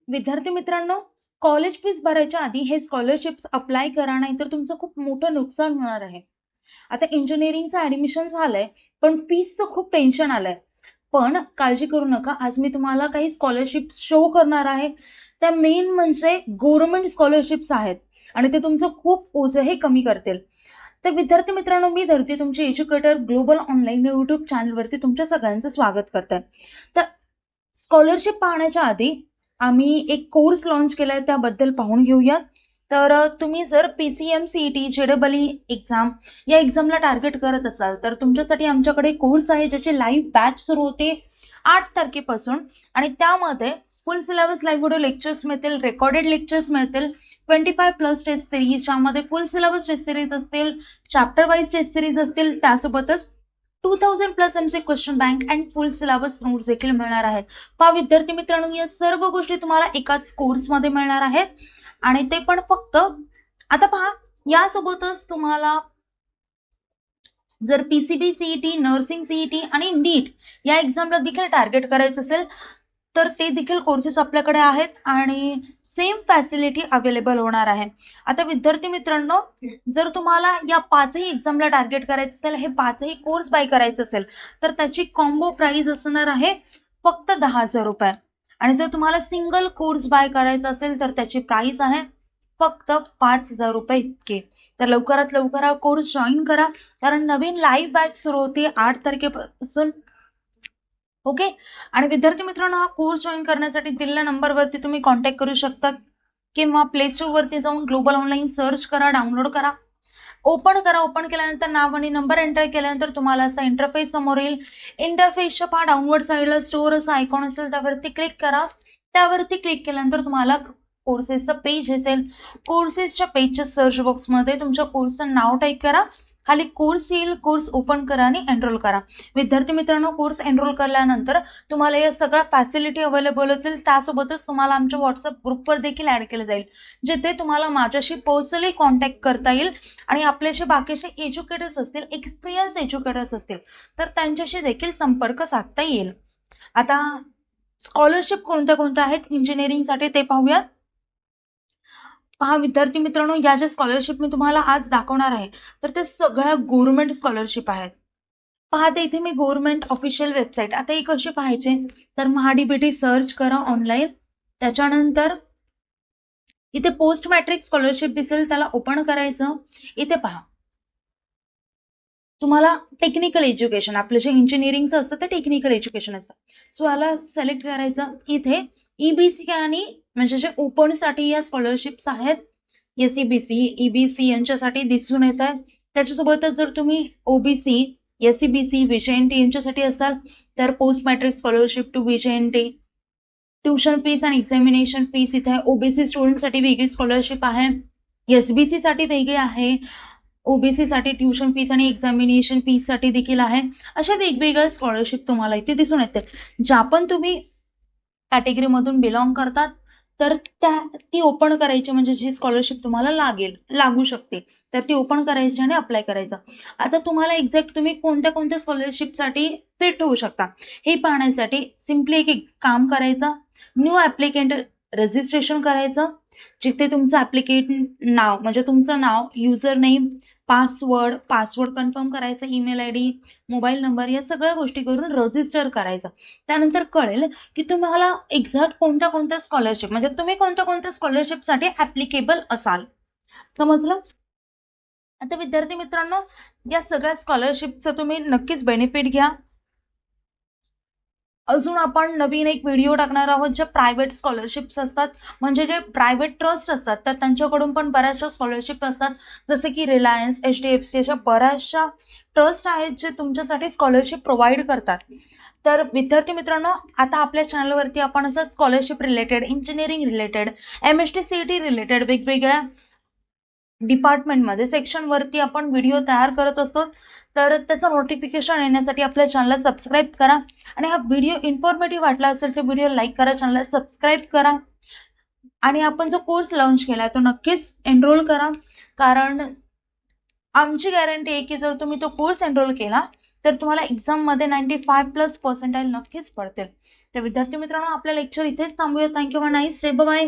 विद्यार्थी मित्रांनो, college fees भरायच्या आधी हे स्कॉलरशिप्स अप्लाय करा, नाहीतर तुमचं खूप मोठं नुकसान होणार आहे. आता इंजिनिअरिंगचं ऍडमिशन झालंय, पण फीसचं खूप टेन्शन आलंय. पण काळजी करू नका, आज मी तुम्हाला काही स्कॉलरशिप शो करणार आहे. त्या मेन म्हणजे गव्हर्नमेंट स्कॉलरशिप्स आहेत आणि ते तुमचं खूप ओझं हे कमी करतील. तर विद्यार्थी मित्रांनो, मी धरती तुमचे एज्युकेटर ग्लोबल ऑनलाईन युट्यूब चॅनलवरती तुमच्या सगळ्यांचं स्वागत करते. तर स्कॉलरशिप पाहण्याच्या आधी आम्ही एक कोर्स लॉन्च केलाय, त्याबद्दल पाहून घेऊयात. तर तुम्ही जर PCM CET JEE एक्झाम या एक्झामला टार्गेट करत असाल तर तुमच्यासाठी आमच्याकडे कोर्स आहे, ज्याची लाईव्ह बॅच सुरू होते 8 तारखेपासून. आणि त्यामध्ये फुल सिलेबस लाईव्ह व्हिडिओ लेक्चर्स मिळतील, रेकॉर्डेड लेक्चर्स मिळतील, 25+ टेस्ट सिरीज, ज्यामध्ये फुल सिलेबस टेस्ट सिरीज असतील, चॅप्टर वाईज टेस्ट सिरीज असतील, त्यासोबतच 2000+ MC question bank and full syllabus notes देखील मिळणार आहेत. पहा विद्यार्थी मित्रांनो, या सर्व गोष्टी तुम्हाला एकाच कोर्समध्ये मिळणार आहेत आणि ते पण फक्त आता पहा, यासोबतच तुम्हाला जर PCB CET, नर्सिंग CET आणि नीट या एक्झामला देखील टार्गेट करायचं असेल तर ते देखील कोर्सेस आपल्याकडे आहेत आणि सेम फॅसिलिटी अवेलेबल होणार आहे. आता विद्यार्थी मित्रांनो, जर तुम्हाला या 5ही एक्झामला टार्गेट करायचं असेल, हे 5ही कोर्स बाय करायचं असेल, तर त्याची कॉम्बो प्राइस असणार आहे फक्त 10,000 रुपये. आणि जर तुम्हाला सिंगल कोर्स बाय करायचा असेल तर त्याची प्राइस आहे फक्त 5,000 रुपये इतके. तर लवकरात लवकर हा कोर्स जॉईन करा, कारण नवीन लाईव्ह बॅच सुरू होते 8 तारखेपासून. ओके. आणि विद्यार्थी मित्रांनो, हा कोर्स जॉईन करण्यासाठी दिलेल्या नंबरवरती तुम्ही कॉन्टॅक्ट करू शकता किंवा प्ले स्टोर वरती जाऊन ग्लोबल ऑनलाईन सर्च करा, डाउनलोड करा, ओपन करा. ओपन केल्यानंतर नाव आणि नंबर एंटर केल्यानंतर तुम्हाला असा इंटरफेस समोर येईल. इंटरफेसच्या पहा डाऊनवर्ड साईडला स्टोर असा आयकॉन असेल, त्यावरती क्लिक करा. त्यावरती क्लिक केल्यानंतर तुम्हाला कोर्सेसचं पेज असेल. कोर्सेसच्या पेजच्या सर्च बॉक्समध्ये तुमच्या कोर्सचं नाव टाईप करा, खाली कोर्स येईल, कोर्स ओपन करा आणि एनरोल करा. विद्यार्थी मित्रांनो, कोर्स एनरोल केल्यानंतर तुम्हाला या सगळ्या फॅसिलिटी अवेलेबल होतील. त्यासोबतच तुम्हाला आमच्या व्हॉट्सअप ग्रुपवर देखील ऍड केलं जाईल, जिथे तुम्हाला माझ्याशी पर्सनली कॉन्टॅक्ट करता येईल आणि आपले जे बाकीचे एज्युकेटर्स असतील, एक्सपिरियन्स एज्युकेटर्स असतील, तर त्यांच्याशी देखील संपर्क साधता येईल. आता स्कॉलरशिप कोणत्या कोणत्या आहेत इंजिनिअरिंगसाठी ते पाहूयात. पहा विद्यार्थी मित्रांनो, या ज्या स्कॉलरशिप मी तुम्हाला आज दाखवणार आहे, तर ते सगळ्या गव्हर्नमेंट स्कॉलरशिप आहेत. पहा ते इथे मी गव्हर्नमेंट ऑफिशियल वेबसाईट, आता हे कसे पाहायचे तर महाडीबीटी सर्च करा ऑनलाईन. त्याच्यानंतर इथे पोस्ट मॅट्रिक स्कॉलरशिप दिसेल, त्याला ओपन करायचं. इथे पहा तुम्हाला टेक्निकल एज्युकेशन, आपलं जे इंजिनिअरिंगचं असतं ते टेक्निकल एज्युकेशन असतं. सो याला सिलेक्ट करायचं. इथे EBC आणि म्हणजे जे ओपन साठी या स्कॉलरशिप्स आहेत, SEBC, EBC यांच्यासाठी दिसून येत आहेत. त्याच्यासोबतच जर तुम्ही OBC, SEBC, VJNT यांच्यासाठी असाल तर post matric scholarship to VJNT, tuition fees आणि एक्झामिनेशन फीस इथे आहे. OBC स्टुडंटसाठी वेगळी स्कॉलरशिप आहे, SBC साठी वेगळी आहे, OBC साठी ट्युशन फीस आणि एक्झामिनेशन फीस साठी देखील आहे. अशा वेगवेगळ्या स्कॉलरशिप तुम्हाला इथे दिसून येते. ज्या पण तुम्ही कॅटेगरी मधून बिलॉंग करतात तर ती ओपन करायची, म्हणजे जी स्कॉलरशिप तुम्हाला लागू शकते तर ती ओपन करायची आणि अप्लाय करायचं. आता तुम्हाला एक्झॅक्ट तुम्ही कोणत्या कोणत्या स्कॉलरशिपसाठी फिट होऊ शकता हे पाहण्यासाठी सिम्पली एक काम करायचं. न्यू ऍप्लिकेंट रजिस्ट्रेशन करायचं, जिथे तुमचं ऍप्लिकेंट नाव म्हणजे तुमचं नाव, युजर नेम, पासवर्ड कन्फर्म करायचा, ईमेल ID, मोबाईल नंबर, या सगळ्या गोष्टी करून रजिस्टर करायचं. त्यानंतर कळेल की तुम्हाला एक्झॅक्ट कोणत्या कोणत्या स्कॉलरशिप, म्हणजे तुम्ही कोणत्या कोणत्या स्कॉलरशिपसाठी ऍप्लिकेबल असाल. समजलं? आता विद्यार्थी मित्रांनो, या सगळ्या स्कॉलरशिपचं तुम्ही नक्कीच बेनिफिट घ्या. अजून आपण नवीन एक व्हिडिओ टाकणार आहोत, जे प्रायव्हेट स्कॉलरशिप्स असतात, म्हणजे जे प्रायव्हेट ट्रस्ट असतात, तर त्यांच्याकडून पण बऱ्याचशा स्कॉलरशिप असतात, जसे की रिलायन्स, HDFC अशा बऱ्याचशा ट्रस्ट आहेत जे तुमच्यासाठी स्कॉलरशिप प्रोव्हाइड करतात. तर विद्यार्थी मित्रांनो, आता आपल्या चॅनलवरती आपण असं scholarship related, engineering related, MST CET related वेगवेगळ्या डिपार्टमेंटमध्ये सेक्शनवरती आपण व्हिडिओ तयार करत असतो. तर त्याचं नोटिफिकेशन येण्यासाठी आपल्या चॅनलला सबस्क्राईब करा. आणि हा व्हिडिओ इन्फॉर्मेटिव्ह वाटला असेल तर व्हिडिओ लाईक करा, चॅनलला सबस्क्राईब करा. आणि आपण जो कोर्स लॉन्च केलाय तो नक्कीच एनरोल करा, कारण आमची गॅरंटी आहे की जर तुम्ही तो कोर्स एनरोल केला तर तुम्हाला एक्झाम मध्ये 95+ पर्सेंटाईल नक्कीच पडतील. तर विद्यार्थी मित्रांनो, आपल्या लेक्चर इथेच थांबूया. थँक्यू. Nice day. बाय.